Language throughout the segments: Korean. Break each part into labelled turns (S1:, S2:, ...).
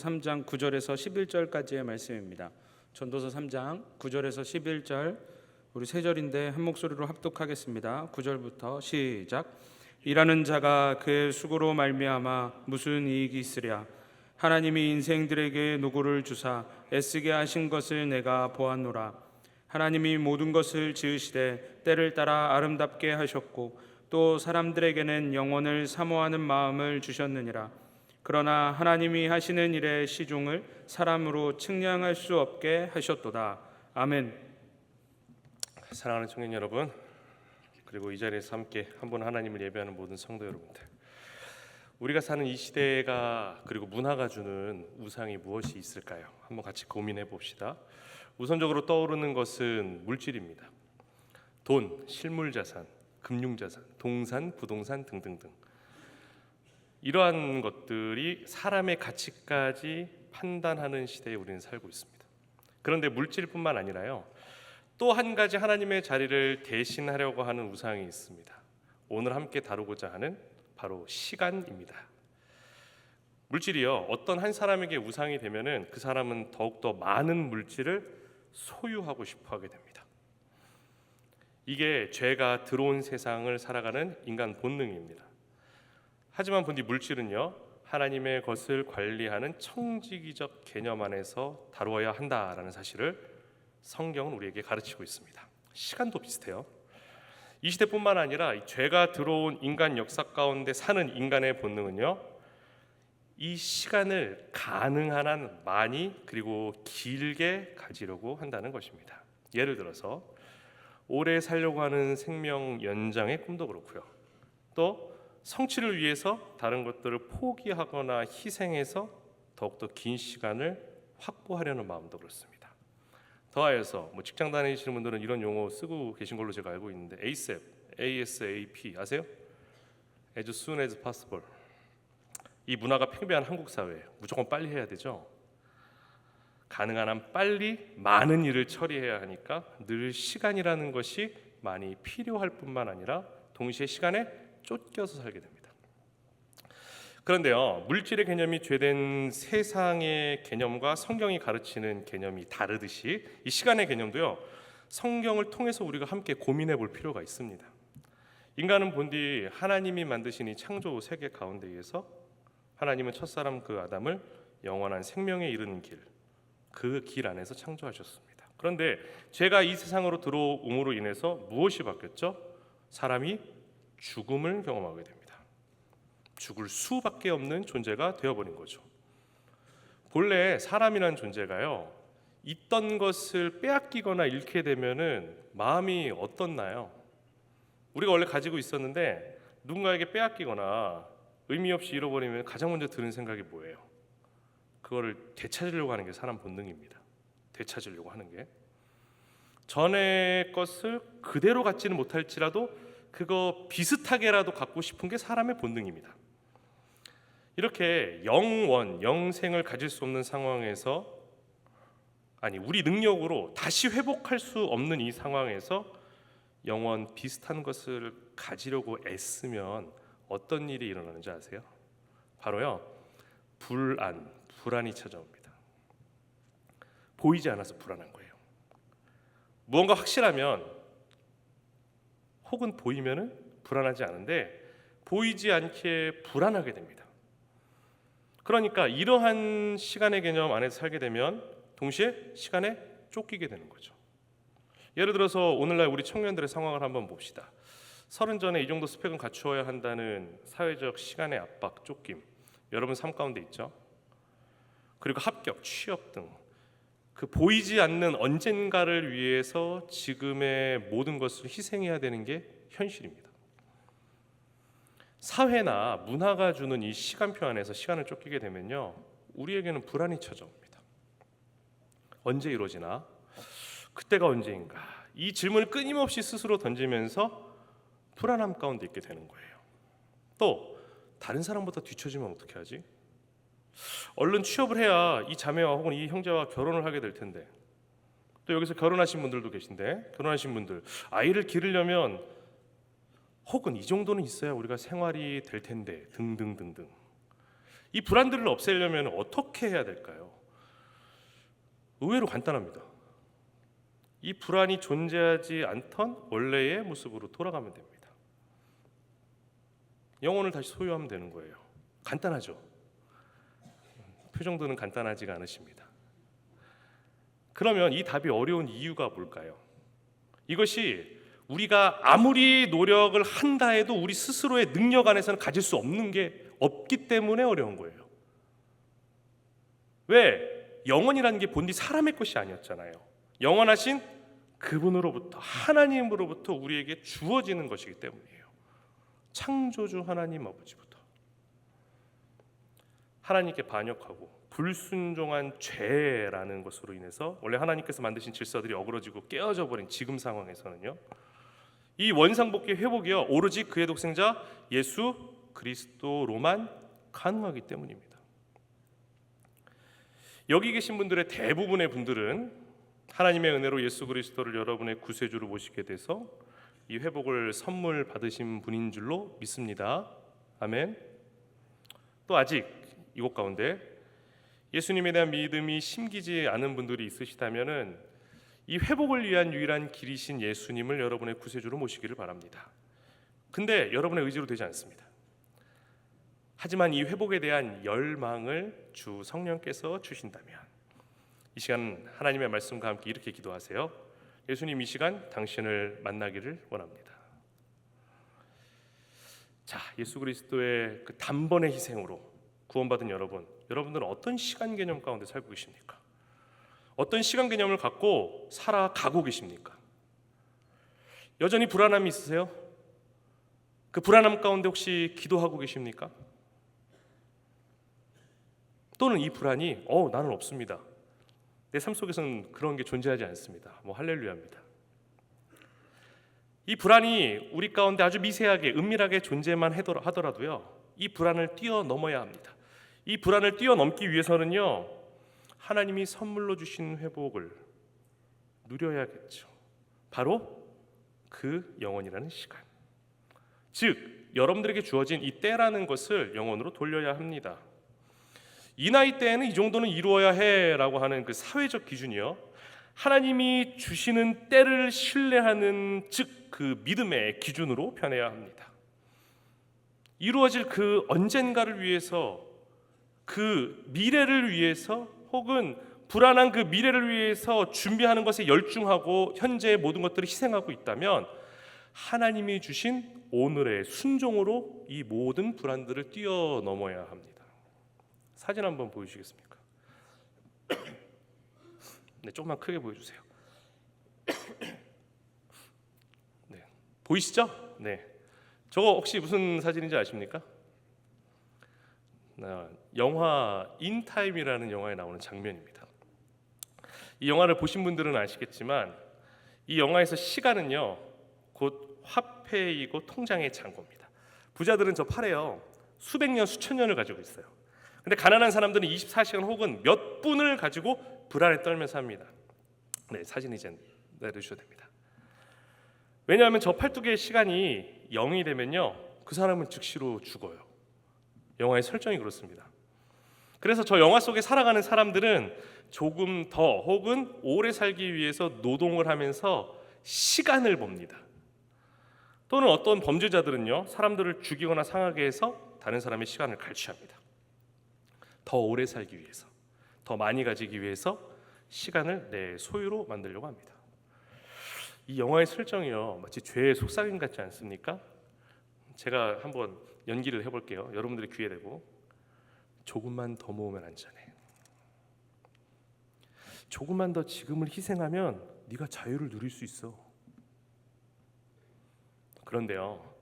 S1: 3장 9절에서 11절까지의 말씀입니다. 전도서 3장 9절에서 11절, 우리 세 절인데 한 목소리로 합독하겠습니다. 9절부터 시작. 일하는 자가 그의 수고로 말미암아 무슨 이익이 있으랴. 하나님이 인생들에게 노고를 주사 애쓰게 하신 것을 내가 보았노라. 하나님이 모든 것을 지으시되 때를 따라 아름답게 하셨고 또 사람들에게는 영원을 사모하는 마음을 주셨느니라. 그러나 하나님이 하시는 일의 시종을 사람으로 측량할 수 없게 하셨도다. 아멘.
S2: 사랑하는 청년 여러분, 그리고 이 자리에서 함께 한 분 하나님을 예배하는 모든 성도 여러분들, 우리가 사는 이 시대가 그리고 문화가 주는 우상이 무엇이 있을까요? 한번 같이 고민해 봅시다. 우선적으로 떠오르는 것은 물질입니다. 돈, 실물자산, 금융자산, 동산, 부동산 등등등, 이러한 것들이 사람의 가치까지 판단하는 시대에 우리는 살고 있습니다. 그런데 물질뿐만 아니라요, 또 한 가지 하나님의 자리를 대신하려고 하는 우상이 있습니다. 오늘 함께 다루고자 하는 바로 시간입니다. 물질이요, 어떤 한 사람에게 우상이 되면은 그 사람은 더욱더 많은 물질을 소유하고 싶어 하게 됩니다. 이게 죄가 들어온 세상을 살아가는 인간 본능입니다. 하지만 본디 물질은요, 하나님의 것을 관리하는 청지기적 개념 안에서 다루어야 한다라는 사실을 성경은 우리에게 가르치고 있습니다. 시간도 비슷해요. 이 시대뿐만 아니라 이 죄가 들어온 인간 역사 가운데 사는 인간의 본능은요, 이 시간을 가능한 한 많이 그리고 길게 가지려고 한다는 것입니다. 예를 들어서 오래 살려고 하는 생명 연장의 꿈도 그렇고요, 또 성취를 위해서 다른 것들을 포기하거나 희생해서 더욱더 긴 시간을 확보하려는 마음도 그렇습니다. 더하여서 직장 다니시는 분들은 이런 용어 쓰고 계신 걸로 제가 알고 있는데, ASAP, ASAP 아세요? As soon as possible. 이 문화가 팽배한 한국 사회에 무조건 빨리 해야 되죠. 가능한 한 빨리 많은 일을 처리해야 하니까 늘 시간이라는 것이 많이 필요할 뿐만 아니라 동시에 시간에 쫓겨서 살게 됩니다. 그런데요, 물질의 개념이 죄된 세상의 개념과 성경이 가르치는 개념이 다르듯이 이 시간의 개념도요, 성경을 통해서 우리가 함께 고민해 볼 필요가 있습니다. 인간은 본디 하나님이 만드신 이 창조 세계 가운데에서 하나님은 첫사람 그 아담을 영원한 생명에 이르는 길, 그 길 안에서 창조하셨습니다. 그런데 죄가 이 세상으로 들어옴으로 인해서 무엇이 바뀌었죠? 사람이 죽음을 경험하게 됩니다. 죽을 수밖에 없는 존재가 되어버린 거죠. 본래 사람이란 존재가요, 있던 것을 빼앗기거나 잃게 되면은 마음이 어떻나요? 우리가 원래 가지고 있었는데 누군가에게 빼앗기거나 의미 없이 잃어버리면 가장 먼저 드는 생각이 뭐예요? 그거를 되찾으려고 하는 게 사람 본능입니다. 되찾으려고 하는 게, 전의 것을 그대로 갖지는 못할지라도 그거 비슷하게라도 갖고 싶은 게 사람의 본능입니다. 이렇게 영생을 가질 수 없는 상황에서, 우리 능력으로 다시 회복할 수 없는 이 상황에서 영원 비슷한 것을 가지려고 애쓰면 어떤 일이 일어나는지 아세요? 바로요, 불안이 찾아옵니다. 보이지 않아서 불안한 거예요. 무언가 확실하면, 혹은 보이면은 불안하지 않은데 보이지 않게 불안하게 됩니다. 그러니까 이러한 시간의 개념 안에서 살게 되면 동시에 시간에 쫓기게 되는 거죠. 예를 들어서 오늘날 우리 청년들의 상황을 한번 봅시다. 30 전에 이 정도 스펙은 갖추어야 한다는 사회적 시간의 압박, 쫓김, 여러분 삶 가운데 있죠. 그리고 합격, 취업 등 그 보이지 않는 언젠가를 위해서 지금의 모든 것을 희생해야 되는 게 현실입니다. 사회나 문화가 주는 이 시간표 안에서 시간을 쫓기게 되면요, 우리에게는 불안이 찾아옵니다. 언제 이루어지나? 그때가 언제인가? 이 질문을 끊임없이 스스로 던지면서 불안함 가운데 있게 되는 거예요. 또 다른 사람보다 뒤처지면 어떻게 하지? 얼른 취업을 해야 이 자매와 혹은 이 형제와 결혼을 하게 될 텐데, 또 여기서 결혼하신 분들도 계신데, 결혼하신 분들 아이를 기르려면 혹은 이 정도는 있어야 우리가 생활이 될 텐데 등등등등. 이 불안들을 없애려면 어떻게 해야 될까요? 의외로 간단합니다. 이 불안이 존재하지 않던 원래의 모습으로 돌아가면 됩니다. 영혼을 다시 소유하면 되는 거예요. 간단하죠? 표정들은 간단하지가 않으십니다. 그러면 이 답이 어려운 이유가 뭘까요? 이것이 우리가 아무리 노력을 한다 해도 우리 스스로의 능력 안에서는 가질 수 없는 게 없기 때문에 어려운 거예요. 왜? 영원이라는 게 본디 사람의 것이 아니었잖아요. 영원하신 그분으로부터, 하나님으로부터 우리에게 주어지는 것이기 때문이에요. 창조주 하나님 아버지부터. 하나님께 반역하고 불순종한 죄라는 것으로 인해서 원래 하나님께서 만드신 질서들이 어그러지고 깨어져 버린 지금 상황에서는요, 이 원상복귀 회복이요 오로지 그의 독생자 예수 그리스도로만 가능하기 때문입니다. 여기 계신 분들의 대부분의 분들은 하나님의 은혜로 예수 그리스도를 여러분의 구세주로 모시게 돼서 이 회복을 선물 받으신 분인 줄로 믿습니다. 아멘. 또 아직 이곳 가운데 예수님에 대한 믿음이 심기지 않은 분들이 있으시다면은 이 회복을 위한 유일한 길이신 예수님을 여러분의 구세주로 모시기를 바랍니다. 근데 여러분의 의지로 되지 않습니다. 하지만 이 회복에 대한 열망을 주 성령께서 주신다면 이 시간 하나님의 말씀과 함께 이렇게 기도하세요. 예수님, 이 시간 당신을 만나기를 원합니다. 자, 예수 그리스도의 그 단번의 희생으로 구원받은 여러분들은 어떤 시간 개념 가운데 살고 계십니까? 어떤 시간 개념을 갖고 살아가고 계십니까? 여전히 불안함이 있으세요? 그 불안함 가운데 혹시 기도하고 계십니까? 또는 이 불안이 나는 없습니다. 내 삶 속에서는 그런 게 존재하지 않습니다. 할렐루야입니다. 이 불안이 우리 가운데 아주 미세하게 은밀하게 존재만 하더라도요, 이 불안을 뛰어넘어야 합니다. 이 불안을 뛰어넘기 위해서는요, 하나님이 선물로 주신 회복을 누려야겠죠. 바로 그 영혼이라는 시간, 즉 여러분들에게 주어진 이 때라는 것을 영혼으로 돌려야 합니다. 이 나이 때에는 이 정도는 이루어야 해라고 하는 그 사회적 기준이요, 하나님이 주시는 때를 신뢰하는 즉 그 믿음의 기준으로 변해야 합니다. 이루어질 그 언젠가를 위해서, 그 미래를 위해서, 혹은 불안한 그 미래를 위해서 준비하는 것에 열중하고 현재의 모든 것들을 희생하고 있다면 하나님이 주신 오늘의 순종으로 이 모든 불안들을 뛰어넘어야 합니다. 사진 한번 보여주시겠습니까? 네, 조금만 크게 보여주세요. 네, 보이시죠? 네, 저거 혹시 무슨 사진인지 아십니까? 영화 인타임이라는 영화에 나오는 장면입니다. 이 영화를 보신 분들은 아시겠지만 이 영화에서 시간은요 곧 화폐이고 통장의 잔고입니다. 부자들은 저 팔에요 수백 년 수천 년을 가지고 있어요. 근데 가난한 사람들은 24시간 혹은 몇 분을 가지고 불안에 떨면서 합니다. 네, 사진 이제 내려주셔도 됩니다. 왜냐하면 저 팔뚝의 시간이 0이 되면요 그 사람은 즉시로 죽어요. 영화의 설정이 그렇습니다. 그래서 저 영화 속에 살아가는 사람들은 조금 더 혹은 오래 살기 위해서 노동을 하면서 시간을 봅니다. 또는 어떤 범죄자들은요 사람들을 죽이거나 상하게 해서 다른 사람의 시간을 갈취합니다. 더 오래 살기 위해서, 더 많이 가지기 위해서 시간을 내 소유로 만들려고 합니다. 이 영화의 설정이요 마치 죄의 속삭임 같지 않습니까? 제가 한번 연기를 해볼게요. 여러분들의 귀에 대고 조금만 더 모으면 안전해. 조금만 더 지금을 희생하면 네가 자유를 누릴 수 있어. 그런데요,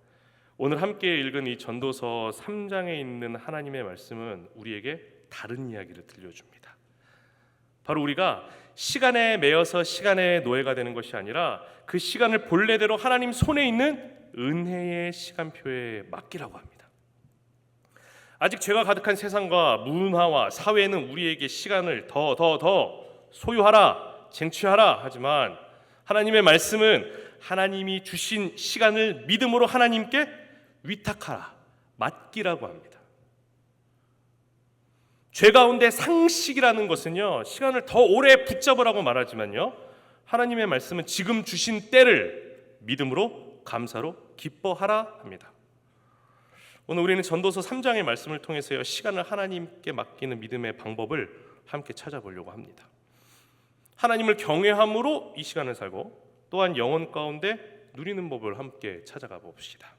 S2: 오늘 함께 읽은 이 전도서 3장에 있는 하나님의 말씀은 우리에게 다른 이야기를 들려줍니다. 바로 우리가 시간에 매여서 시간의 노예가 되는 것이 아니라 그 시간을 본래대로 하나님 손에 있는 은혜의 시간표에 맡기라고 합니다. 아직 죄가 가득한 세상과 문화와 사회는 우리에게 시간을 더 소유하라, 쟁취하라 하지만 하나님의 말씀은 하나님이 주신 시간을 믿음으로 하나님께 위탁하라, 맡기라고 합니다. 죄 가운데 상식이라는 것은요, 시간을 더 오래 붙잡으라고 말하지만요, 하나님의 말씀은 지금 주신 때를 믿음으로 감사로 기뻐하라 합니다. 오늘 우리는 전도서 3장의 말씀을 통해서요, 시간을 하나님께 맡기는 믿음의 방법을 함께 찾아보려고 합니다. 하나님을 경외함으로 이 시간을 살고 또한 영혼 가운데 누리는 법을 함께 찾아가 봅시다.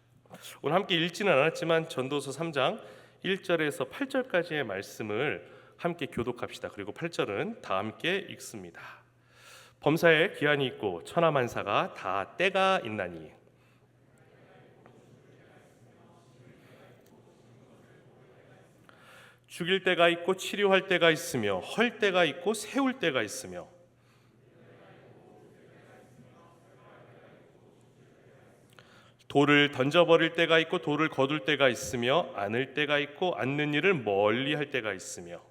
S2: 오늘 함께 읽지는 않았지만 전도서 3장 1절에서 8절까지의 말씀을 함께 교독합시다. 그리고 8절은 다 함께 읽습니다. 범사에 기한이 있고 천하만사가 다 때가 있나니 죽일 때가 있고 치료할 때가 있으며 헐 때가 있고 세울 때가 있으며 돌을 던져버릴 때가 있고 돌을 거둘 때가 있으며 안을 때가 있고 안는 일을 멀리 할 때가 있으며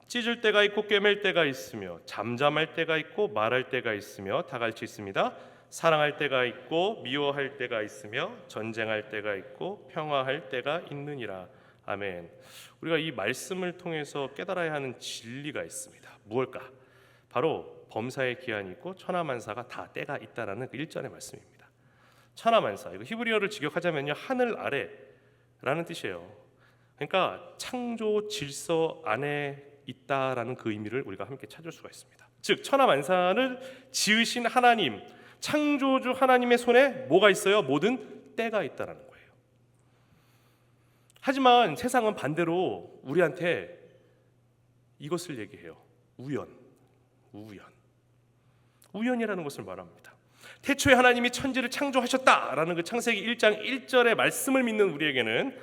S2: 찢을 때가 있고 꿰맬 때가 있으며 잠잠할 때가 있고 말할 때가 있으며 다 같이 있습니다. 사랑할 때가 있고 미워할 때가 있으며 전쟁할 때가 있고 평화할 때가 있느니라. 아멘. 우리가 이 말씀을 통해서 깨달아야 하는 진리가 있습니다. 무엇일까? 바로 범사의 기한이 있고 천하만사가 다 때가 있다라는 그 1절의 말씀입니다. 천하만사, 이거 히브리어를 직역하자면요, 하늘 아래라는 뜻이에요. 그러니까 창조 질서 안에 있다라는 그 의미를 우리가 함께 찾을 수가 있습니다. 즉 천하만사를 지으신 하나님, 창조주 하나님의 손에 뭐가 있어요? 모든 때가 있다라는 거예요. 하지만 세상은 반대로 우리한테 이것을 얘기해요. 우연이라는 것을 말합니다. 태초에 하나님이 천지를 창조하셨다라는 그 창세기 1장 1절의 말씀을 믿는 우리에게는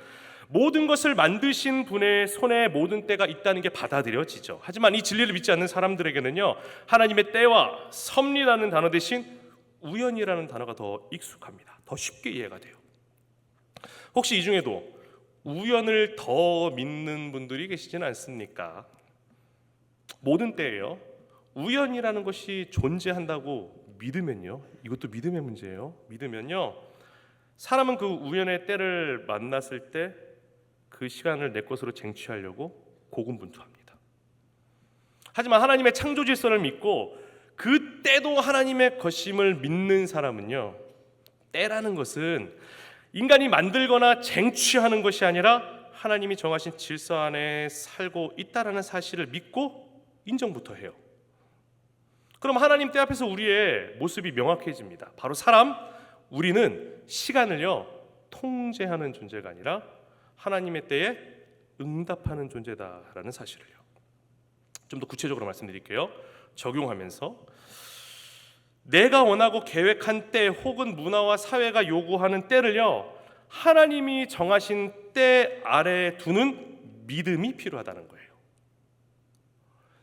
S2: 모든 것을 만드신 분의 손에 모든 때가 있다는 게 받아들여지죠. 하지만 이 진리를 믿지 않는 사람들에게는요, 하나님의 때와 섭리라는 단어 대신 우연이라는 단어가 더 익숙합니다. 더 쉽게 이해가 돼요. 혹시 이 중에도 우연을 더 믿는 분들이 계시지는 않습니까? 모든 때예요. 우연이라는 것이 존재한다고 믿으면요, 이것도 믿음의 문제예요. 믿으면요, 사람은 그 우연의 때를 만났을 때 그 시간을 내 것으로 쟁취하려고 고군분투합니다. 하지만 하나님의 창조 질서를 믿고 그 때도 하나님의 것임을 믿는 사람은요, 때라는 것은 인간이 만들거나 쟁취하는 것이 아니라 하나님이 정하신 질서 안에 살고 있다라는 사실을 믿고 인정부터 해요. 그럼 하나님 때 앞에서 우리의 모습이 명확해집니다. 바로 우리는 시간을요, 통제하는 존재가 아니라 하나님의 때에 응답하는 존재다라는 사실을요. 좀 더 구체적으로 말씀드릴게요. 적용하면서 내가 원하고 계획한 때 혹은 문화와 사회가 요구하는 때를요, 하나님이 정하신 때 아래에 두는 믿음이 필요하다는 거예요.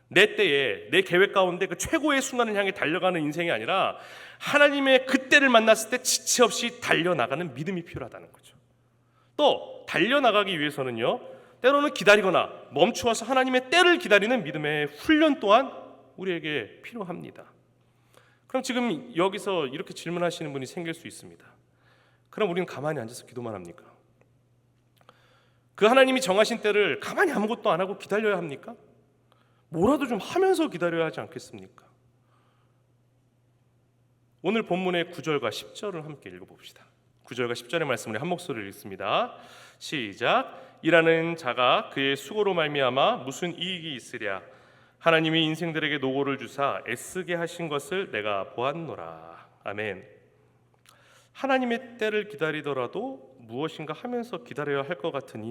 S2: 내 때에 내 계획 가운데 그 최고의 순간을 향해 달려가는 인생이 아니라 하나님의 그 때를 만났을 때 지체 없이 달려나가는 믿음이 필요하다는 거죠. 또 달려나가기 위해서는요, 때로는 기다리거나 멈추어서 하나님의 때를 기다리는 믿음의 훈련 또한 우리에게 필요합니다. 그럼 지금 여기서 이렇게 질문하시는 분이 생길 수 있습니다. 그럼 우리는 가만히 앉아서 기도만 합니까? 그 하나님이 정하신 때를 가만히 아무것도 안 하고 기다려야 합니까? 뭐라도 좀 하면서 기다려야 하지 않겠습니까? 오늘 본문의 9절과 10절을 함께 읽어봅시다. 9절과 10절의 말씀을 한 목소리로 읽습니다. 시작. 일하는 자가 그의 수고로 말미암아 무슨 이익이 있으랴. 하나님이 인생들에게 노고를 주사 애쓰게 하신 것을 내가 보았노라. 아멘. 하나님의 때를 기다리더라도 무엇인가 하면서 기다려야 할 것 같은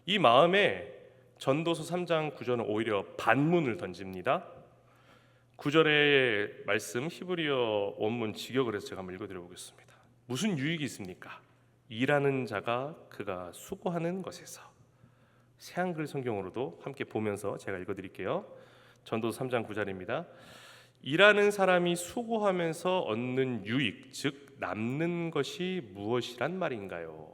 S2: 이 마음에 전도서 3장 9절은 오히려 반문을 던집니다. 9절의 말씀 히브리어 원문 직역을 해서 제가 한번 읽어드려 보겠습니다. 무슨 유익이 있습니까? 일하는 자가 그가 수고하는 것에서. 새한글 성경으로도 함께 보면서 제가 읽어드릴게요. 전도서 3장 9절입니다. 일하는 사람이 수고하면서 얻는 유익, 즉 남는 것이 무엇이란 말인가요?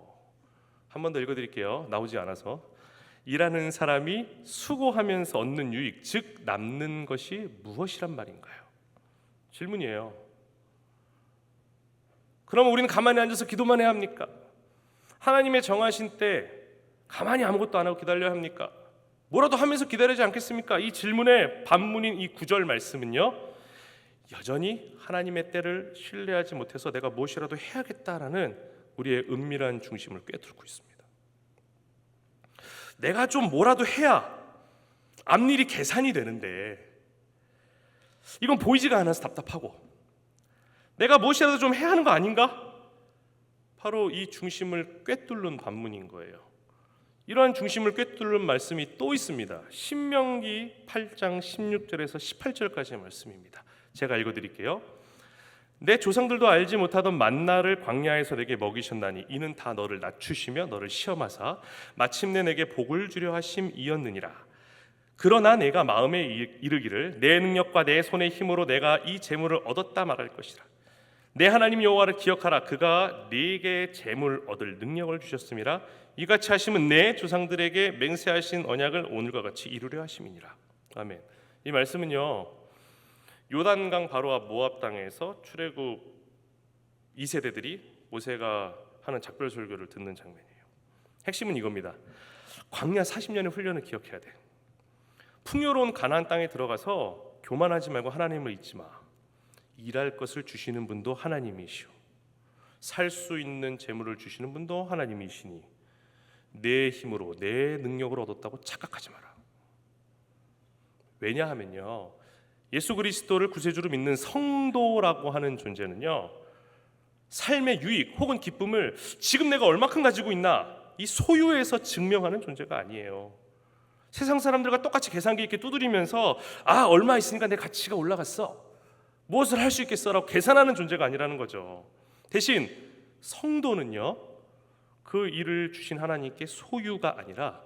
S2: 한 번 더 읽어드릴게요. 나오지 않아서. 일하는 사람이 수고하면서 얻는 유익, 즉 남는 것이 무엇이란 말인가요? 질문이에요. 그럼 우리는 가만히 앉아서 기도만 해야 합니까? 하나님의 정하신 때 가만히 아무것도 안 하고 기다려야 합니까? 뭐라도 하면서 기다리지 않겠습니까? 이 질문의 반문인 이 9절 말씀은요, 여전히 하나님의 때를 신뢰하지 못해서 내가 무엇이라도 해야겠다라는 우리의 은밀한 중심을 꿰뚫고 있습니다. 내가 좀 뭐라도 해야 앞일이 계산이 되는데 이건 보이지가 않아서 답답하고, 내가 무엇이라도 좀 해야 하는 거 아닌가? 바로 이 중심을 꿰뚫는 반문인 거예요. 이러한 중심을 꿰뚫는 말씀이 또 있습니다. 신명기 8장 16절에서 18절까지의 말씀입니다. 제가 읽어드릴게요. 내 조상들도 알지 못하던 만나를 광야에서 내게 먹이셨나니 이는 다 너를 낮추시며 너를 시험하사 마침내 내게 복을 주려 하심이었느니라. 그러나 내가 마음에 이르기를 내 능력과 내 손의 힘으로 내가 이 재물을 얻었다 말할 것이라. 내 하나님 여호와를 기억하라. 그가 네게 재물 얻을 능력을 주셨음이라. 이같이 하심은 내 조상들에게 맹세하신 언약을 오늘과 같이 이루려 하심이니라. 아멘. 이 말씀은요, 요단강 바로 앞 모압 땅에서 출애굽 2세대들이 모세가 하는 작별 설교를 듣는 장면이에요. 핵심은 이겁니다. 광야 40년의 훈련을 기억해야 돼. 풍요로운 가나안 땅에 들어가서 교만하지 말고 하나님을 잊지 마. 일할 것을 주시는 분도 하나님이시오. 살 수 있는 재물을 주시는 분도 하나님이시니 내 힘으로 내 능력을 얻었다고 착각하지 마라. 왜냐하면요, 예수 그리스도를 구세주로 믿는 성도라고 하는 존재는요, 삶의 유익 혹은 기쁨을 지금 내가 얼마큼 가지고 있나 이 소유에서 증명하는 존재가 아니에요. 세상 사람들과 똑같이 계산기 이렇게 두드리면서 얼마 있으니까 내 가치가 올라갔어, 무엇을 할 수 있겠어라고 계산하는 존재가 아니라는 거죠. 대신 성도는요, 그 일을 주신 하나님께 소유가 아니라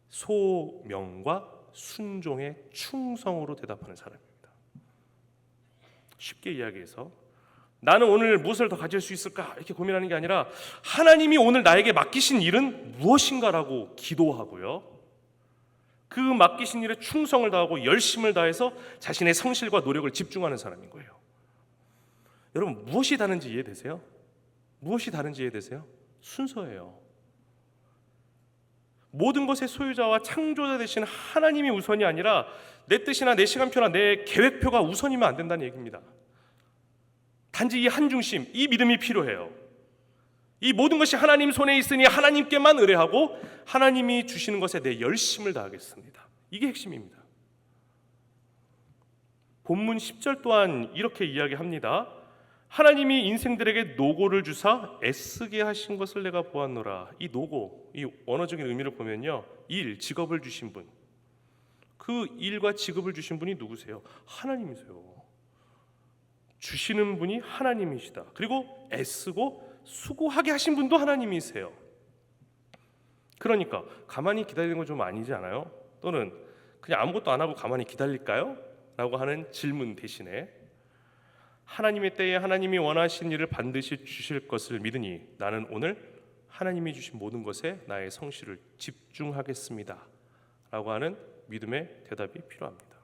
S2: 소명과 순종의 충성으로 대답하는 사람입니다. 쉽게 이야기해서 나는 오늘 무엇을 더 가질 수 있을까 이렇게 고민하는 게 아니라 하나님이 오늘 나에게 맡기신 일은 무엇인가라고 기도하고요, 그 맡기신 일에 충성을 다하고 열심을 다해서 자신의 성실과 노력을 집중하는 사람인 거예요. 여러분, 무엇이 다른지 이해되세요? 무엇이 다른지 이해되세요? 순서예요. 모든 것의 소유자와 창조자 되신 하나님이 우선이 아니라 내 뜻이나 내 시간표나 내 계획표가 우선이면 안 된다는 얘기입니다. 단지 이 한 중심, 이 믿음이 필요해요. 이 모든 것이 하나님 손에 있으니 하나님께만 의뢰하고 하나님이 주시는 것에 내 열심을 다하겠습니다. 이게 핵심입니다. 본문 10절 또한 이렇게 이야기합니다. 하나님이 인생들에게 노고를 주사 애쓰게 하신 것을 내가 보았노라. 이 노고, 이 원어적인 의미를 보면요, 일, 직업을 주신 분, 그 일과 직업을 주신 분이 누구세요? 하나님이세요. 주시는 분이 하나님이시다. 그리고 애쓰고 수고하게 하신 분도 하나님이세요. 그러니까 가만히 기다리는 건 좀 아니지 않아요? 또는 그냥 아무것도 안 하고 가만히 기다릴까요? 라고 하는 질문 대신에 하나님의 때에 하나님이 원하신 일을 반드시 주실 것을 믿으니 나는 오늘 하나님이 주신 모든 것에 나의 성실을 집중하겠습니다 라고 하는 믿음의 대답이 필요합니다.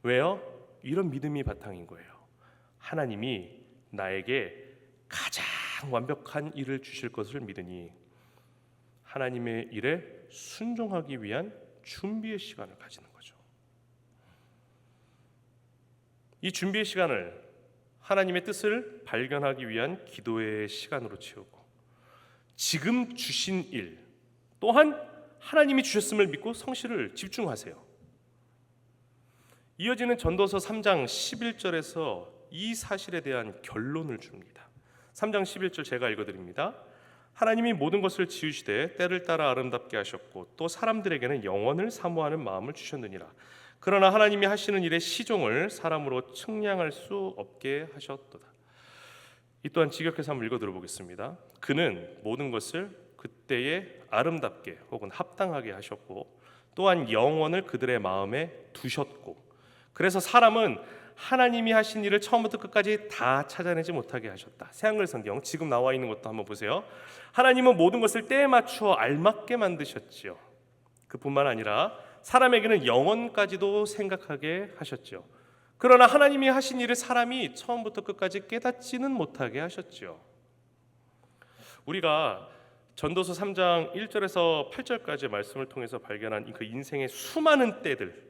S2: 왜요? 이런 믿음이 바탕인 거예요. 하나님이 나에게 가장 완벽한 일을 주실 것을 믿으니 하나님의 일에 순종하기 위한 준비의 시간을 가지는 거죠. 이 준비의 시간을 하나님의 뜻을 발견하기 위한 기도의 시간으로 채우고, 지금 주신 일 또한 하나님이 주셨음을 믿고 성실을 집중하세요. 이어지는 전도서 3장 11절에서 이 사실에 대한 결론을 줍니다. 3장 11절 제가 읽어드립니다. 하나님이 모든 것을 지으시되 때를 따라 아름답게 하셨고 또 사람들에게는 영원을 사모하는 마음을 주셨느니라. 그러나 하나님이 하시는 일의 시종을 사람으로 측량할 수 없게 하셨도다. 이 또한 직역해서 한번 읽어 들어보겠습니다. 그는 모든 것을 그때에 아름답게 혹은 합당하게 하셨고 또한 영원을 그들의 마음에 두셨고, 그래서 사람은 하나님이 하신 일을 처음부터 끝까지 다 찾아내지 못하게 하셨다. 새한글 성경 지금 나와 있는 것도 한번 보세요. 하나님은 모든 것을 때에 맞추어 알맞게 만드셨지요. 그뿐만 아니라 사람에게는 영원까지도 생각하게 하셨지요. 그러나 하나님이 하신 일을 사람이 처음부터 끝까지 깨닫지는 못하게 하셨지요. 우리가 전도서 3장 1절에서 8절까지의 말씀을 통해서 발견한 그 인생의 수많은 때들,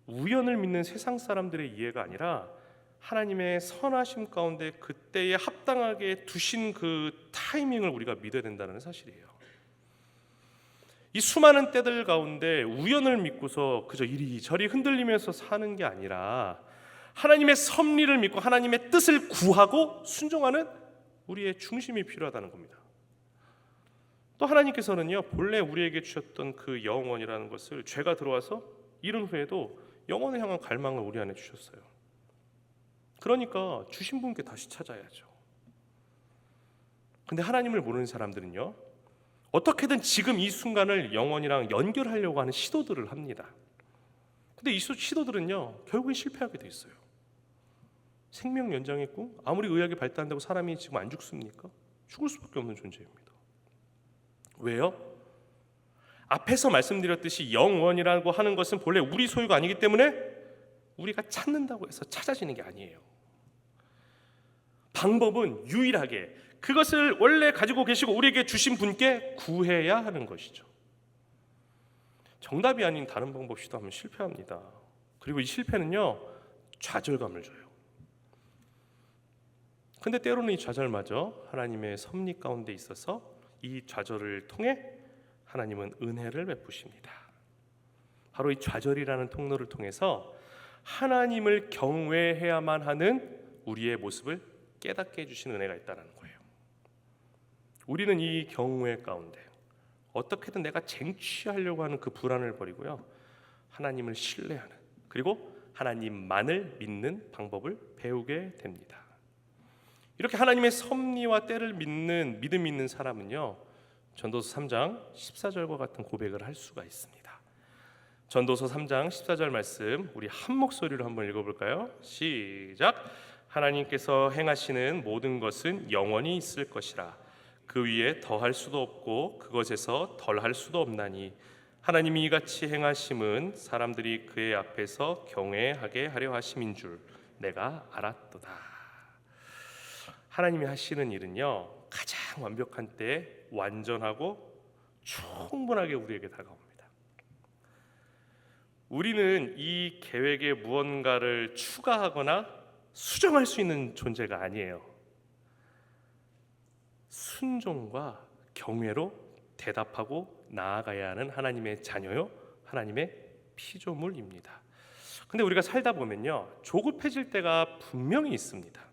S2: 우연을 믿는 세상 사람들의 이해가 아니라 하나님의 선하심 가운데 그때에 합당하게 두신 그 타이밍을 우리가 믿어야 된다는 사실이에요. 이 수많은 때들 가운데 우연을 믿고서 그저 이리저리 흔들리면서 사는 게 아니라 하나님의 섭리를 믿고 하나님의 뜻을 구하고 순종하는 우리의 중심이 필요하다는 겁니다. 또 하나님께서는요, 본래 우리에게 주셨던 그 영원이라는 것을 죄가 들어와서 잃은 후에도 영원을 향한 갈망을 우리 안에 주셨어요. 그러니까 주신 분께 다시 찾아야죠. 근데 하나님을 모르는 사람들은요, 어떻게든 지금 이 순간을 영원이랑 연결하려고 하는 시도들을 합니다. 근데 이 시도들은요, 결국엔 실패하게 돼 있어요. 생명 연장의 꿈, 아무리 의학이 발달한다고 사람이 지금 안 죽습니까? 죽을 수밖에 없는 존재입니다. 왜요? 앞에서 말씀드렸듯이 영원이라고 하는 것은 본래 우리 소유가 아니기 때문에 우리가 찾는다고 해서 찾아지는 게 아니에요. 방법은 유일하게 그것을 원래 가지고 계시고 우리에게 주신 분께 구해야 하는 것이죠. 정답이 아닌 다른 방법 시도하면 실패합니다. 그리고 이 실패는요, 좌절감을 줘요. 근데 때로는 이 좌절마저 하나님의 섭리 가운데 있어서 이 좌절을 통해 하나님은 은혜를 베푸십니다. 바로 이 좌절이라는 통로를 통해서 하나님을 경외해야만 하는 우리의 모습을 깨닫게 해주신 은혜가 있다는 거예요. 우리는 이 경외 가운데 어떻게든 내가 쟁취하려고 하는 그 불안을 버리고요, 하나님을 신뢰하는, 그리고 하나님만을 믿는 방법을 배우게 됩니다. 이렇게 하나님의 섭리와 때를 믿는 믿음 있는 사람은요, 전도서 3장 14절과 같은 고백을 할 수가 있습니다. 전도서 3장 14절 말씀 우리 한 목소리로 한번 읽어볼까요? 시작. 하나님께서 행하시는 모든 것은 영원히 있을 것이라. 그 위에 더할 수도 없고 그것에서 덜할 수도 없나니 하나님이 이같이 행하심은 사람들이 그의 앞에서 경외하게 하려 하심인 줄 내가 알았도다. 하나님이 하시는 일은요, 가장 완벽한 때에 완전하고 충분하게 우리에게 다가옵니다. 우리는 이 계획에 무언가를 추가하거나 수정할 수 있는 존재가 아니에요. 순종과 경외로 대답하고 나아가야 하는 하나님의 자녀요, 하나님의 피조물입니다. 근데 우리가 살다 보면요, 조급해질 때가 분명히 있습니다.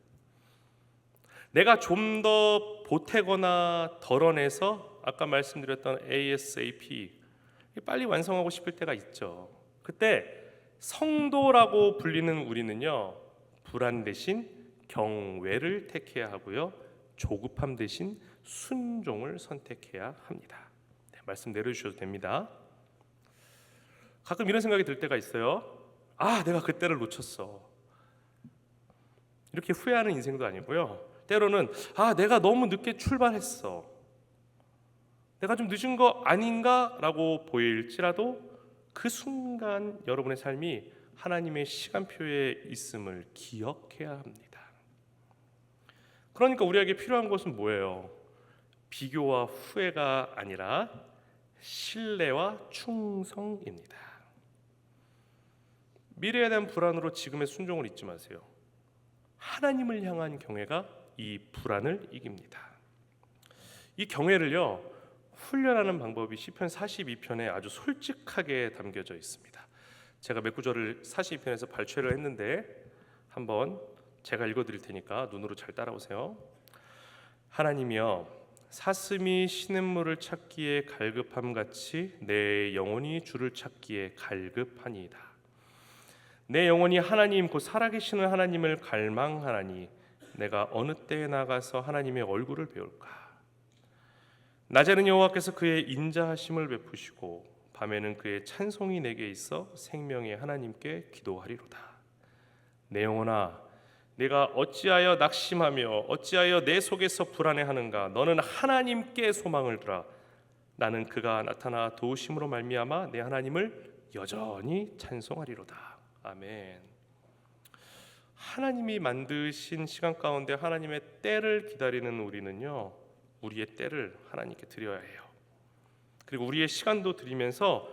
S2: 내가 좀 더 보태거나 덜어내서 아까 말씀드렸던 ASAP 빨리 완성하고 싶을 때가 있죠. 그때 성도라고 불리는 우리는요, 불안 대신 경외를 택해야 하고요, 조급함 대신 순종을 선택해야 합니다. 네, 말씀 내려주셔도 됩니다. 가끔 이런 생각이 들 때가 있어요. 아, 내가 그때를 놓쳤어. 이렇게 후회하는 인생도 아니고요, 때로는 아, 내가 너무 늦게 출발했어. 내가 좀 늦은 거 아닌가라고 보일지라도 그 순간 여러분의 삶이 하나님의 시간표에 있음을 기억해야 합니다. 그러니까 우리에게 필요한 것은 뭐예요? 비교와 후회가 아니라 신뢰와 충성입니다. 미래에 대한 불안으로 지금의 순종을 잊지 마세요. 하나님을 향한 경외가 이 불안을 이깁니다. 이 경외를요, 훈련하는 방법이 시편 42편에 아주 솔직하게 담겨져 있습니다. 제가 몇 구절을 42편에서 발췌를 했는데 한번 제가 읽어드릴 테니까 눈으로 잘 따라오세요. 하나님이여, 사슴이 시냇물을 찾기에 갈급함같이 내 영혼이 주를 찾기에 갈급하니이다. 내 영혼이 하나님 곧 살아계시는 하나님을 갈망하나니 내가 어느 때에 나가서 하나님의 얼굴을 배울까? 낮에는 여호와께서 그의 인자하심을 베푸시고 밤에는 그의 찬송이 내게 있어 생명의 하나님께 기도하리로다. 내 영혼아, 내가 어찌하여 낙심하며 어찌하여 내 속에서 불안해하는가? 너는 하나님께 소망을 두라. 나는 그가 나타나 도우심으로 말미암아 내 하나님을 여전히 찬송하리로다. 아멘. 하나님이 만드신 시간 가운데 하나님의 때를 기다리는 우리는요, 우리의 때를 하나님께 드려야 해요. 그리고 우리의 시간도 드리면서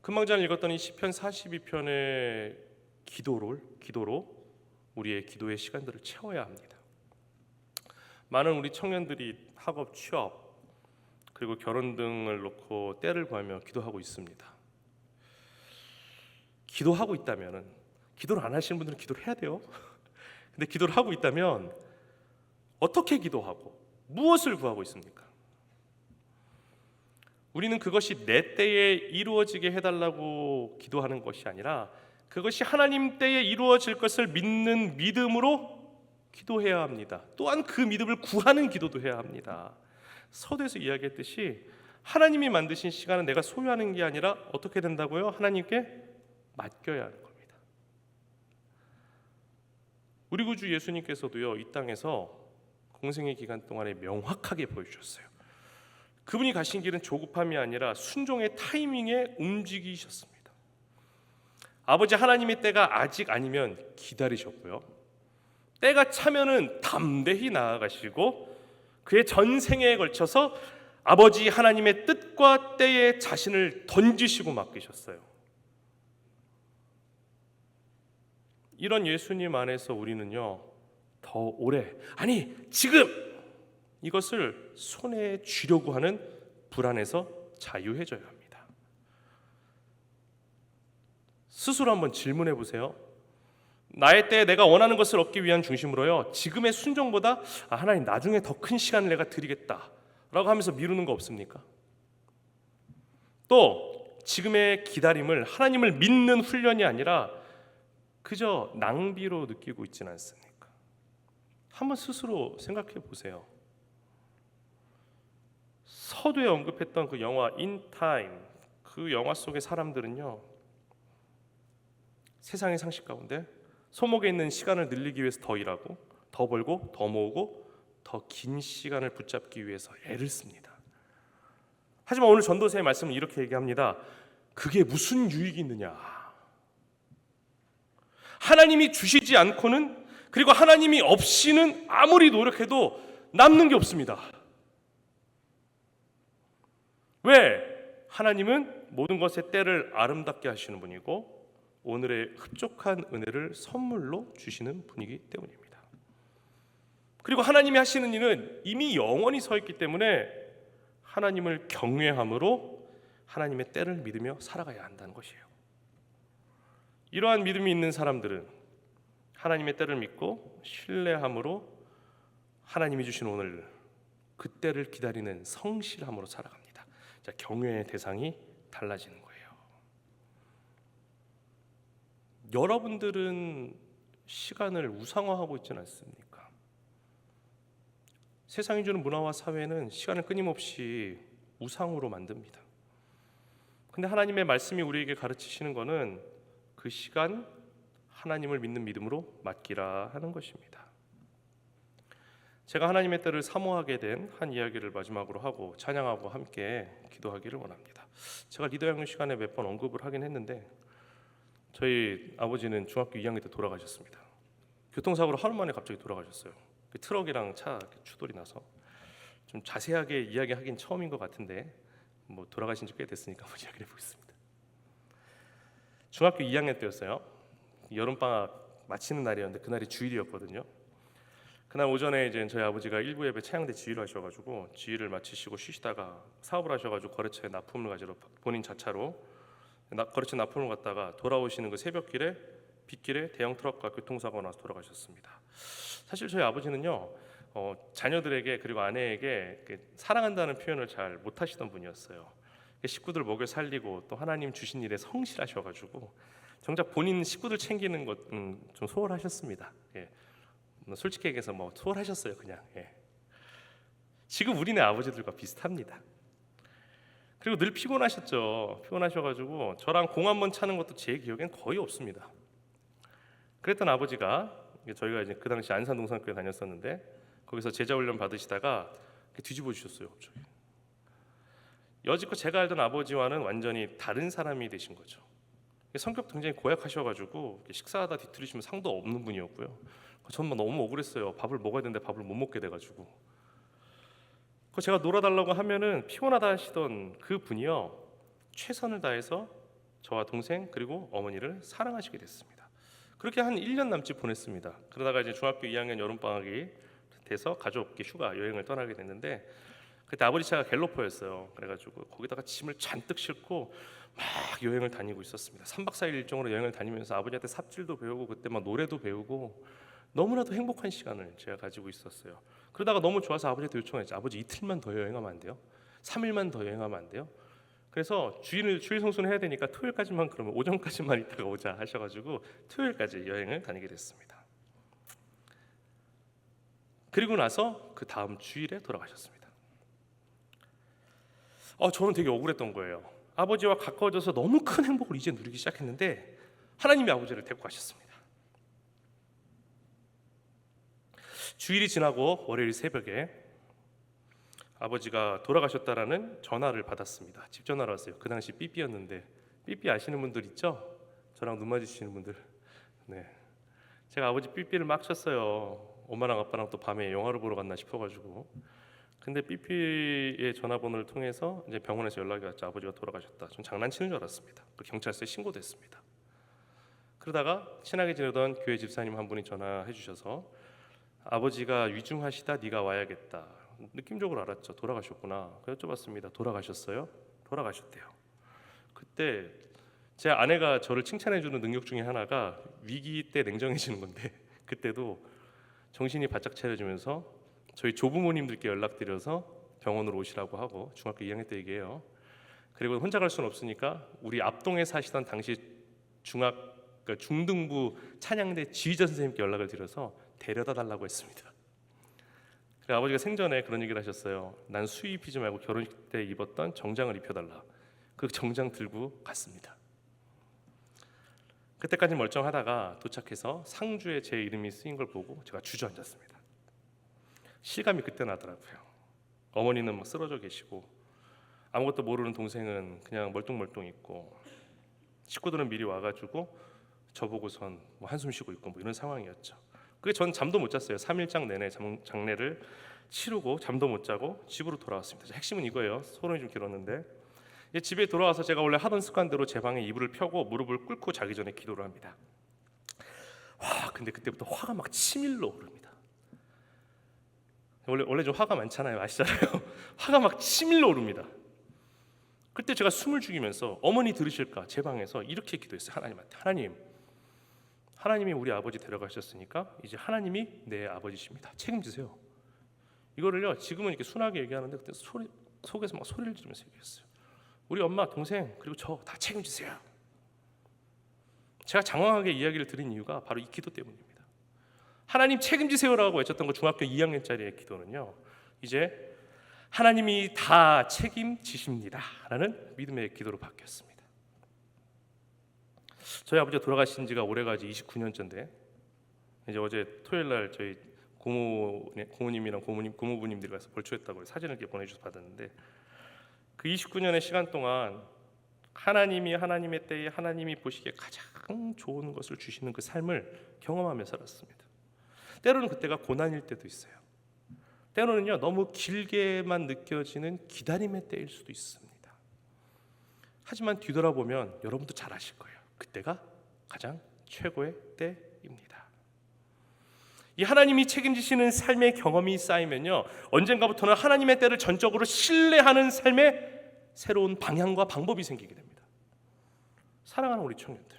S2: 금방 전에 읽었던 이 시편 42편의 기도로 우리의 기도의 시간들을 채워야 합니다. 많은 우리 청년들이 학업, 취업, 그리고 결혼 등을 놓고 때를 구하며 기도하고 있습니다. 기도하고 있다면은, 기도를 안 하시는 분들은 기도를 해야 돼요. 근데 기도를 하고 있다면 어떻게 기도하고 무엇을 구하고 있습니까? 우리는 그것이 내 때에 이루어지게 해달라고 기도하는 것이 아니라 그것이 하나님 때에 이루어질 것을 믿는 믿음으로 기도해야 합니다. 또한 그 믿음을 구하는 기도도 해야 합니다. 서두에서 이야기했듯이 하나님이 만드신 시간은 내가 소유하는 게 아니라 어떻게 된다고요? 하나님께 맡겨야 하는 겁니다. 우리 구주 예수님께서도요, 이 땅에서 공생의 기간 동안에 명확하게 보여주셨어요. 그분이 가신 길은 조급함이 아니라 순종의 타이밍에 움직이셨습니다. 아버지 하나님의 때가 아직 아니면 기다리셨고요, 때가 차면은 담대히 나아가시고 그의 전생에 걸쳐서 아버지 하나님의 뜻과 때에 자신을 던지시고 맡기셨어요. 이런 예수님 안에서 우리는요, 더 오래, 아니 지금 이것을 손에 쥐려고 하는 불안에서 자유해져야 합니다. 스스로 한번 질문해 보세요. 나의 때에 내가 원하는 것을 얻기 위한 중심으로요, 지금의 순종보다 하나님 나중에 더 큰 시간을 내가 드리겠다라고 하면서 미루는 거 없습니까? 또 지금의 기다림을 하나님을 믿는 훈련이 아니라 그저 낭비로 느끼고 있지는 않습니까? 한번 스스로 생각해 보세요. 서두에 언급했던 그 영화 인타임, 그 영화 속의 사람들은요, 세상의 상식 가운데 소목에 있는 시간을 늘리기 위해서 더 일하고 더 벌고 더 모으고 더 긴 시간을 붙잡기 위해서 애를 씁니다. 하지만 오늘 전도서의 말씀은 이렇게 얘기합니다. 그게 무슨 유익이 있느냐? 하나님이 주시지 않고는, 그리고 하나님이 없이는 아무리 노력해도 남는 게 없습니다. 왜? 하나님은 모든 것의 때를 아름답게 하시는 분이고 오늘의 흡족한 은혜를 선물로 주시는 분이기 때문입니다. 그리고 하나님이 하시는 일은 이미 영원히 서 있기 때문에 하나님을 경외함으로 하나님의 때를 믿으며 살아가야 한다는 것이에요. 이러한 믿음이 있는 사람들은 하나님의 때를 믿고 신뢰함으로 하나님이 주신 오늘 그 때를 기다리는 성실함으로 살아갑니다. 자, 경외의 대상이 달라지는 거예요. 여러분들은 시간을 우상화하고 있지는 않습니까? 세상이 주는 문화와 사회는 시간을 끊임없이 우상으로 만듭니다. 근데 하나님의 말씀이 우리에게 가르치시는 것은 그 시간 하나님을 믿는 믿음으로 맡기라 하는 것입니다. 제가 하나님의 때를 사모하게 된 한 이야기를 마지막으로 하고 찬양하고 함께 기도하기를 원합니다. 제가 리더 양육 시간에 몇 번 언급을 하긴 했는데 저희 아버지는 중학교 2학년 때 돌아가셨습니다. 교통사고로 하루 만에 갑자기 돌아가셨어요. 트럭이랑 차 추돌이 나서. 좀 자세하게 이야기하긴 처음인 것 같은데 뭐 돌아가신 지 꽤 됐으니까 한번 이야기를 해보겠습니다. 중학교 2학년 때였어요. 여름방학 마치는 날이었는데 그날이 주일이었거든요. 그날 오전에 이제 저희 아버지가 일부 예배 차양대 지휘를 하셔가지고 지휘를 마치시고 쉬시다가 사업을 하셔가지고 거래처에 납품을 가지러 본인 자차로 거래처 납품을 갔다가 돌아오시는 그 새벽길에 빗길에 대형 트럭과 교통사고가 나서 돌아가셨습니다. 사실 저희 아버지는요, 자녀들에게 그리고 아내에게 사랑한다는 표현을 잘 못하시던 분이었어요. 식구들 먹여 살리고 또 하나님 주신 일에 성실하셔가지고 정작 본인 식구들 챙기는 것 좀 소홀하셨습니다. 예. 솔직히 얘기해서 뭐 소홀하셨어요, 그냥. 예. 지금 우리네 아버지들과 비슷합니다. 그리고 늘 피곤하셨죠. 피곤하셔가지고 저랑 공 한번 차는 것도 제 기억엔 거의 없습니다. 그랬던 아버지가 저희가 이제 그 당시 안산동산교회 다녔었는데 거기서 제자훈련 받으시다가 뒤집어 주셨어요, 갑자기. 여지껏 제가 알던 아버지와는 완전히 다른 사람이 되신 거죠. 성격 굉장히 고약하셔가지고 식사하다 뒤틀리시면 상도 없는 분이었고요. 저는 너무 억울했어요. 밥을 먹어야 되는데 밥을 못 먹게 돼가지고. 제가 놀아달라고 하면은 피곤하다 하시던 그 분이요, 최선을 다해서 저와 동생 그리고 어머니를 사랑하시게 됐습니다. 그렇게 한 1년 남짓 보냈습니다. 그러다가 이제 중학교 2학년 여름방학이 돼서 가족끼리 휴가 여행을 떠나게 됐는데, 그때 아버지 차가 갤로퍼였어요. 그래가지고 거기다가 짐을 잔뜩 싣고 막 여행을 다니고 있었습니다. 3박 4일 일정으로 여행을 다니면서 아버지한테 삽질도 배우고 그때 막 노래도 배우고 너무나도 행복한 시간을 제가 가지고 있었어요. 그러다가 너무 좋아서 아버지한테 요청했죠. 아버지 이틀만 더 여행하면 안 돼요? 3일만 더 여행하면 안 돼요? 그래서 주일 성수는 해야 되니까 토요일까지만, 그러면 오전까지만 있다가 오자 하셔가지고 토요일까지 여행을 다니게 됐습니다. 그리고 나서 그 다음 주일에 돌아가셨습니다. 저는 되게 억울했던 거예요. 아버지와 가까워져서 너무 큰 행복을 이제 누리기 시작했는데 하나님이 아버지를 데리고 가셨습니다. 주일이 지나고 월요일 새벽에 아버지가 돌아가셨다라는 전화를 받았습니다. 집 전화로 왔어요. 그 당시 삐삐였는데, 삐삐 아시는 분들 있죠? 저랑 눈 마주치시는 분들. 네, 제가 아버지 삐삐를 막 쳤어요. 엄마랑 아빠랑 또 밤에 영화를 보러 갔나 싶어가지고. 근데 삐삐의 전화번호를 통해서 이제 병원에서 연락이 왔죠. 아버지가 돌아가셨다. 전 장난치는 줄 알았습니다. 그 경찰서에 신고됐습니다. 그러다가 친하게 지내던 교회 집사님 한 분이 전화해 주셔서 아버지가 위중하시다, 네가 와야겠다. 느낌적으로 알았죠. 돌아가셨구나. 여쭤봤습니다. 돌아가셨어요? 돌아가셨대요. 그때 제 아내가 저를 칭찬해주는 능력 중에 하나가 위기 때 냉정해지는 건데, 그때도 정신이 바짝 차려지면서 저희 조부모님들께 연락드려서 병원으로 오시라고 하고, 중학교 2학년 때 얘기해요. 그리고 혼자 갈 수는 없으니까 우리 앞동에 사시던 당시 그러니까 중등부 찬양대 지휘자 선생님께 연락을 드려서 데려다 달라고 했습니다. 그래서 아버지가 생전에 그런 얘기를 하셨어요. 난 수의 입히지 말고 결혼식 때 입었던 정장을 입혀달라. 그 정장 들고 갔습니다. 그때까지 멀쩡하다가 도착해서 상주에 제 이름이 쓰인 걸 보고 제가 주저앉았습니다. 실감이 그때 나더라고요. 어머니는 막 쓰러져 계시고 아무것도 모르는 동생은 그냥 멀뚱멀뚱 있고, 식구들은 미리 와가지고 저보고선 뭐 한숨 쉬고 있고 뭐 이런 상황이었죠. 그게 전 잠도 못 잤어요. 3일장 내내 장례를 치르고 잠도 못 자고 집으로 돌아왔습니다. 핵심은 이거예요. 소론이 좀 길었는데, 집에 돌아와서 제가 원래 하던 습관대로 제 방에 이불을 펴고 무릎을 꿇고 자기 전에 기도를 합니다. 근데 그때부터 화가 막 치밀러 오릅니다. 원래 좀 화가 많잖아요. 아시잖아요. 화가 막 치밀러 오릅니다. 그때 제가 숨을 죽이면서 어머니 들으실까 제 방에서 이렇게 기도했어요. 하나님한테. 하나님이 우리 아버지 데려가셨으니까 이제 하나님이 내 아버지십니다. 책임지세요. 이거를요, 지금은 이렇게 순하게 얘기하는데 그때 속에서 막 소리를 지르면서 얘기했어요. 우리 엄마, 동생 그리고 저 다 책임지세요. 제가 장황하게 이야기를 드린 이유가 바로 이 기도 때문입니다. 하나님 책임지세요라고 외쳤던 거 중학교 2학년짜리의 기도는요, 이제 하나님이 다 책임지십니다라는 믿음의 기도로 바뀌었습니다. 저희 아버지가 돌아가신 지가 올해가 이제 29년째인데, 이제 어제 토요일 날 저희 고모님이랑 고모부님들이 가서 벌초했다고 사진을 이렇게 보내주셔서 받았는데, 그 29년의 시간 동안 하나님이 하나님의 때에 하나님이 보시기에 가장 좋은 것을 주시는 그 삶을 경험하며 살았습니다. 때로는 그때가 고난일 때도 있어요. 때로는요, 너무 길게만 느껴지는 기다림의 때일 수도 있습니다. 하지만 뒤돌아보면 여러분도 잘 아실 거예요. 그때가 가장 최고의 때입니다. 이 하나님이 책임지시는 삶의 경험이 쌓이면요, 언젠가부터는 하나님의 때를 전적으로 신뢰하는 삶의 새로운 방향과 방법이 생기게 됩니다. 사랑하는 우리 청년들,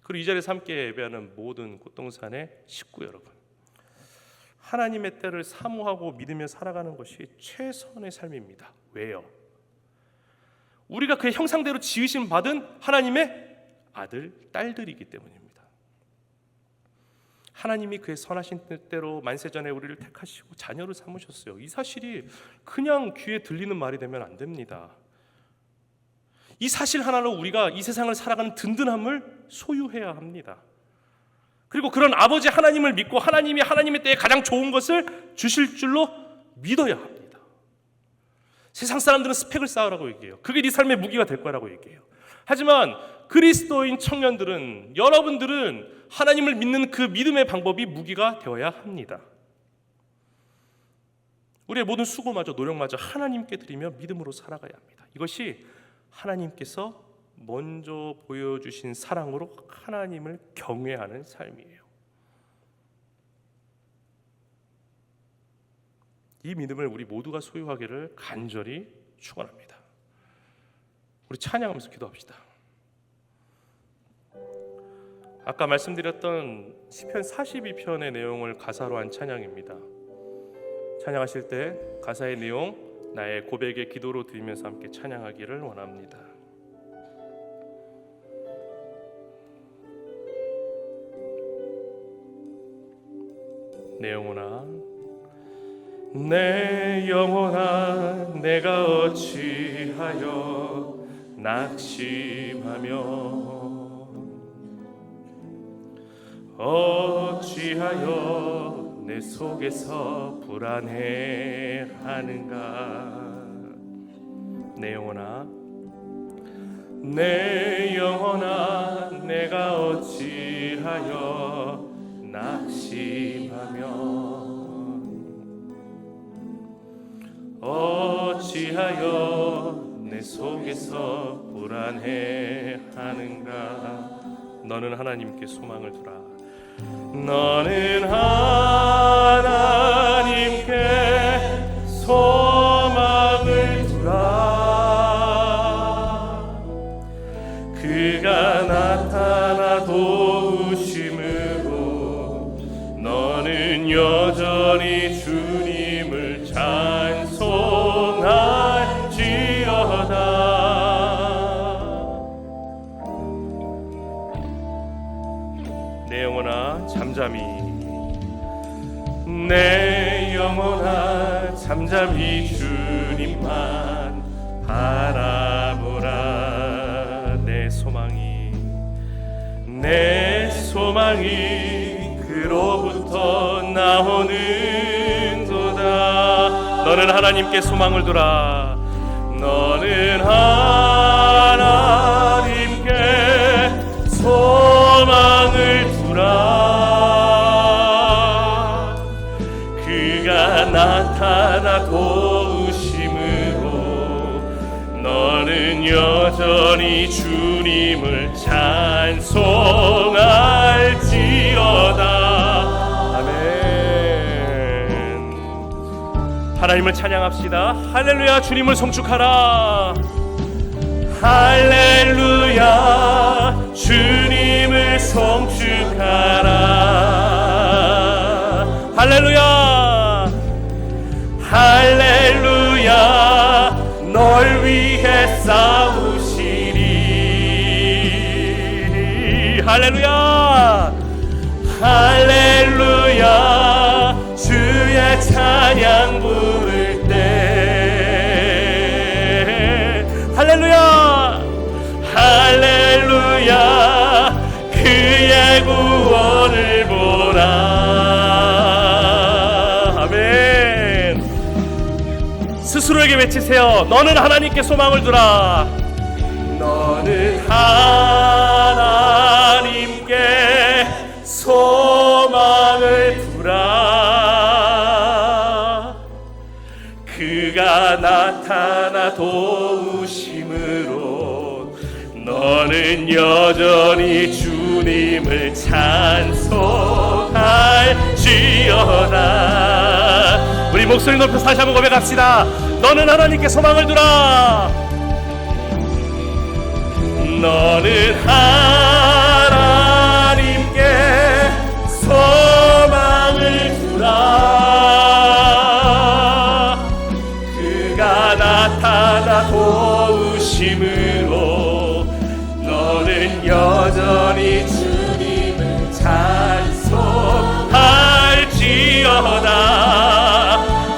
S2: 그리고 이 자리에서 함께 예배하는 모든 꽃동산의 식구 여러분, 하나님의 때를 사모하고 믿으며 살아가는 것이 최선의 삶입니다. 왜요? 우리가 그의 형상대로 지으심 받은 하나님의 아들, 딸들이기 때문입니다. 하나님이 그의 선하신 뜻대로 만세전에 우리를 택하시고 자녀를 삼으셨어요. 이 사실이 그냥 귀에 들리는 말이 되면 안 됩니다. 이 사실 하나로 우리가 이 세상을 살아가는 든든함을 소유해야 합니다. 그리고 그런 아버지 하나님을 믿고 하나님이 하나님의 때에 가장 좋은 것을 주실 줄로 믿어야 합니다. 세상 사람들은 스펙을 쌓으라고 얘기해요. 그게 네 삶의 무기가 될 거라고 얘기해요. 하지만 그리스도인 청년들은, 여러분들은 하나님을 믿는 그 믿음의 방법이 무기가 되어야 합니다. 우리의 모든 수고마저 노력마저 하나님께 드리며 믿음으로 살아가야 합니다. 이것이 하나님께서 먼저 보여주신 사랑으로 하나님을 경외하는 삶이에요. 이 믿음을 우리 모두가 소유하기를 간절히 축원합니다. 우리 찬양하면서 기도합시다. 아까 말씀드렸던 시편 42편의 내용을 가사로 한 찬양입니다. 찬양하실 때 가사의 내용 나의 고백의 기도로 드리면서 함께 찬양하기를 원합니다. 내 영혼아, 내 영혼아, 내가 어찌하여 낙심하며 어찌하여 내 속에서 불안해하는가. 내 영혼아, 내 영혼아, 내가 어찌하여 낙심하며 어찌하여 내 속에서 불안해하는가. 너는 하나님께 소망을 두라. 너는 하나님께 소망을 두라. 그가 나타나 도우심으로 너는 여전히 주님을 찬송할지어다. 내 영혼아 잠잠히, 내 영혼아 잠잠히 주님만 바라보라. 내 소망이 그로부터 나오는도다. 너는 하나님께 소망을 두라. 너는 하나님께 소망을 두라. 그가 나타나 도우심으로 너는 여전히 주님을 찬송할지어다. 아멘. 하나님을 찬양합시다. 할렐루야. 주님을 송축하라. 할렐루야. 주님을 송축하라. 할렐루야. 할렐루야. 널 위해 싸우시리. 할렐루야. 할렐루야. 주의 찬양 부를 때 할렐루야. 할렐루야. 그의 구원을 보라. 아멘. 스스로에게 외치세요. 너는 하나님께 소망을 두라. 너는 하나님께 소망을 두라. 그가 나타나 도우심으로 너는 여전히 주님을 찬송할지어다. 우리 목소리 높여서 다시 한번 고백합시다. 너는 하나님께 소망을 두라. 너는 하나님께 소망을 두라. 그가 나타나 도우심으로 너는 여전히 주님을 찬송할지어다.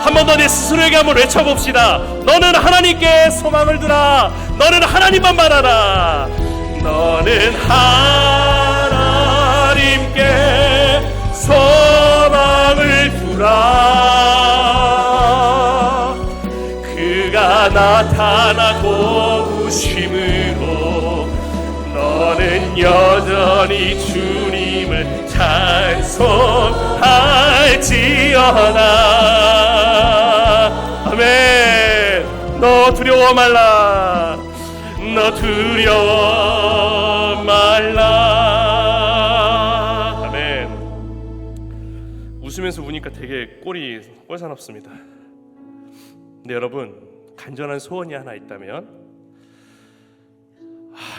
S2: 한 번 더 내 스스로에게 한번 외쳐봅시다. 너는 하나님께 소망을 두라. 너는 하나님만 바라라. 너는 하나님께 소망을 두라. 그가 나타나 도우심으로 여전히 주님을 찬송할지어다. 아멘. 너 두려워 말라. 너 두려워 말라. 아멘. 웃으면서 우니까 되게 꼴이 꼴사납습니다. 근데 여러분, 간절한 소원이 하나 있다면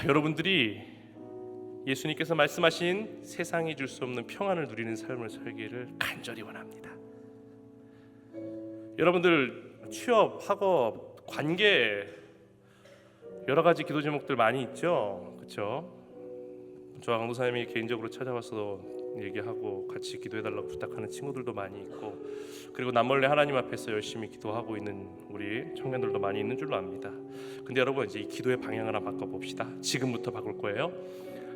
S2: 여러분들이 예수님께서 말씀하신 세상이 줄 수 없는 평안을 누리는 삶을 살기를 간절히 원합니다. 여러분들 취업, 학업, 관계 여러 가지 기도 제목들 많이 있죠, 그렇죠? 저와 강도사님이 개인적으로 찾아와서 얘기하고 같이 기도해달라고 부탁하는 친구들도 많이 있고, 그리고 남몰래 하나님 앞에서 열심히 기도하고 있는 우리 청년들도 많이 있는 줄로 압니다. 근데 여러분, 이제 이 기도의 방향을 한번 바꿔봅시다. 지금부터 바꿀 거예요.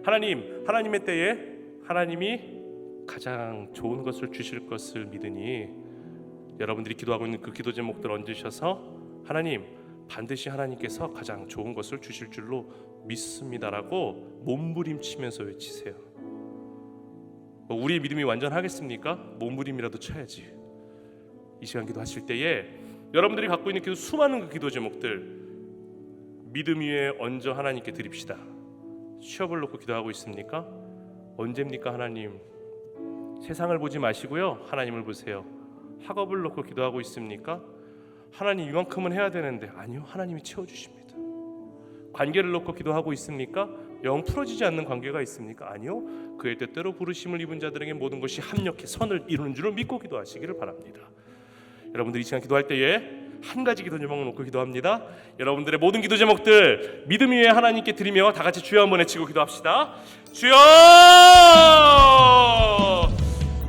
S2: 하나님의 때에 하나님이 가장 좋은 것을 주실 것을 믿으니 여러분들이 기도하고 있는 그 기도 제목들 얹으셔서 하나님, 반드시 하나님께서 가장 좋은 것을 주실 줄로 믿습니다라고 몸부림치면서 외치세요. 우리의 믿음이 완전하겠습니까? 몸부림이라도 쳐야지. 이 시간 기도하실 때에 여러분들이 갖고 있는 수많은 그 기도 제목들 믿음 위에 얹어 하나님께 드립시다. 취업을 놓고 기도하고 있습니까? 언제입니까? 하나님, 세상을 보지 마시고요, 하나님을 보세요. 학업을 놓고 기도하고 있습니까? 하나님, 이만큼은 해야 되는데, 아니요, 하나님이 채워주십니다. 관계를 놓고 기도하고 있습니까? 영 풀어지지 않는 관계가 있습니까? 아니요, 그의 뜻대로 부르심을 입은 자들에게 모든 것이 합력해 선을 이루는 줄을 믿고 기도하시기를 바랍니다. 여러분들이 이 시간 기도할 때에 한 가지 기도 제목을 놓고 기도합니다. 여러분들의 모든 기도 제목들 믿음 위에 하나님께 드리며 다 같이 주여 한번 외치고 기도합시다. 주여!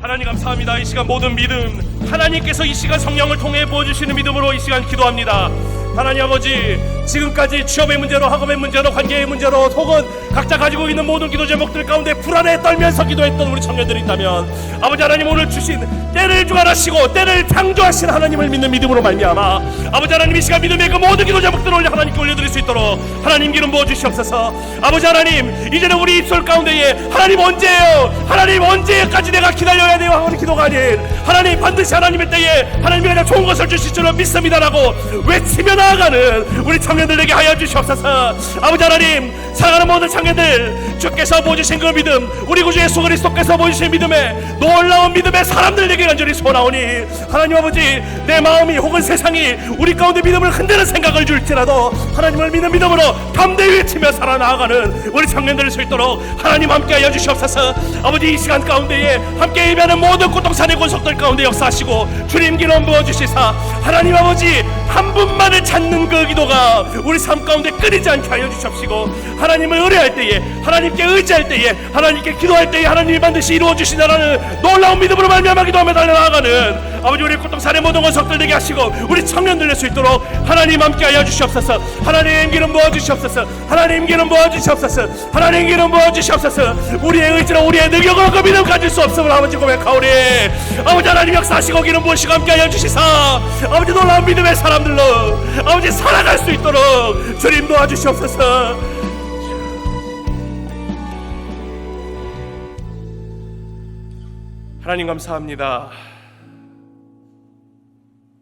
S2: 하나님 감사합니다. 이 시간 모든 믿음, 하나님께서 이 시간 성령을 통해 부어주시는 믿음으로 이 시간 기도합니다. 하나님 아버지, 지금까지 취업의 문제로, 학업의 문제로, 관계의 문제로, 혹은 각자 가지고 있는 모든 기도 제목들 가운데 불안에 떨면서 기도했던 우리 청년들이 있다면, 아버지 하나님, 오늘 주신 때를 주관하시고 때를 창조하신 하나님을 믿는 믿음으로 말미암아 아버지 하나님, 이 시간 믿음의 그 모든 기도 제목들을 하나님께 올려드릴 수 있도록 하나님 기름 부어주시옵소서. 아버지 하나님, 이제는 우리 입술 가운데에 하나님 언제예요? 하나님 언제까지 내가 기다려야 돼요? 하는 기도가 아닌, 하나님 반드시 하나님의 때에 하나님이 가장 좋은 것을 주실 줄을 믿습니다라고 외치며 나아가는 우리 청년들에게 하여 주시옵소서. 아버지 하나님, 사랑하는 모든 청년들, 주께서 보여주신 그 믿음, 우리 구주 예수 그리스도께서 보여주신 믿음에, 놀라운 믿음의 사람들에게 간절히 소원하오니 하나님 아버지, 내 마음이 혹은 세상이 우리 가운데 믿음을 흔드는 생각을 줄지라도 하나님을 믿는 믿음으로 담대히 외치며 살아나가는 우리 청년들 될 수 있도록 하나님 함께 하여 주시옵소서. 아버지, 이 시간 가운데에 함께 예배하는 모든 고통산의 권속들 가운데 역사하시고 주님 기름 부어주시사 하나님 아버지, 한 분만을 찾는 그 기도가 우리 삶 가운데 끊이지 않게 하여 주시옵시고, 하나님을 의뢰할 때에, 하나님께 의지할 때에, 하나님께 기도할 때에 하나님이 반드시 이루어 주시다라는 놀라운 믿음으로 말미암아 기도하며 달려나가는 아버지, 우리 고통산의 모든 권속들 되게 하시고 우리 청년들 될 수 있도록 하나님 함께 하여 주시옵소서. 하나님 기름 부어 주시옵소서. 하나님 기름 부어 주시옵소서. 하나님 기름 부어 주시옵소서. 우리의 의지로, 우리의 능력으로 그 믿음 가질 수 없음을 아버지 고백하오니 아버지 하나님 역사하시고 기름 부으시고 함께 하여 주시사 아버지, 놀라운 믿음의 사람들로 아버지 살아갈 수 있도록 주님 도와주시옵소서. 하나님 감사합니다.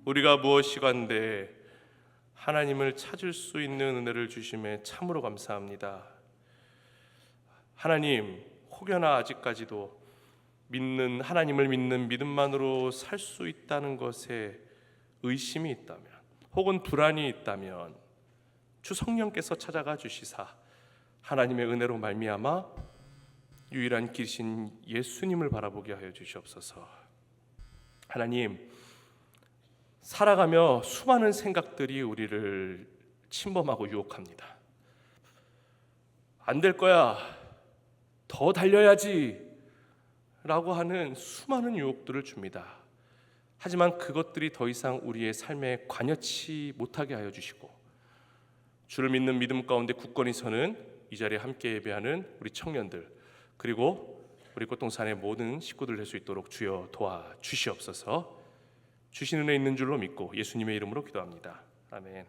S2: 우리가 무엇이건데 하나님을 찾을 수 있는 은혜를 주심에 참으로 감사합니다. 하나님, 혹여나 아직까지도 믿는, 하나님을 믿는 믿음만으로 살 수 있다는 것에 의심이 있다면, 혹은 불안이 있다면 주 성령께서 찾아가 주시사 하나님의 은혜로 말미암아 유일한 길이신 예수님을 바라보게 하여 주시옵소서. 하나님, 살아가며 수많은 생각들이 우리를 침범하고 유혹합니다. 안 될 거야, 더 달려야지 라고 하는 수많은 유혹들을 줍니다. 하지만 그것들이 더 이상 우리의 삶에 관여치 못하게 하여 주시고, 주를 믿는 믿음 가운데 굳건히 서는 이 자리에 함께 예배하는 우리 청년들, 그리고 우리 꽃동산의 모든 식구들 될 수 있도록 주여 도와주시옵소서. 주신 은혜 있는 줄로 믿고 예수님의 이름으로 기도합니다. 아멘.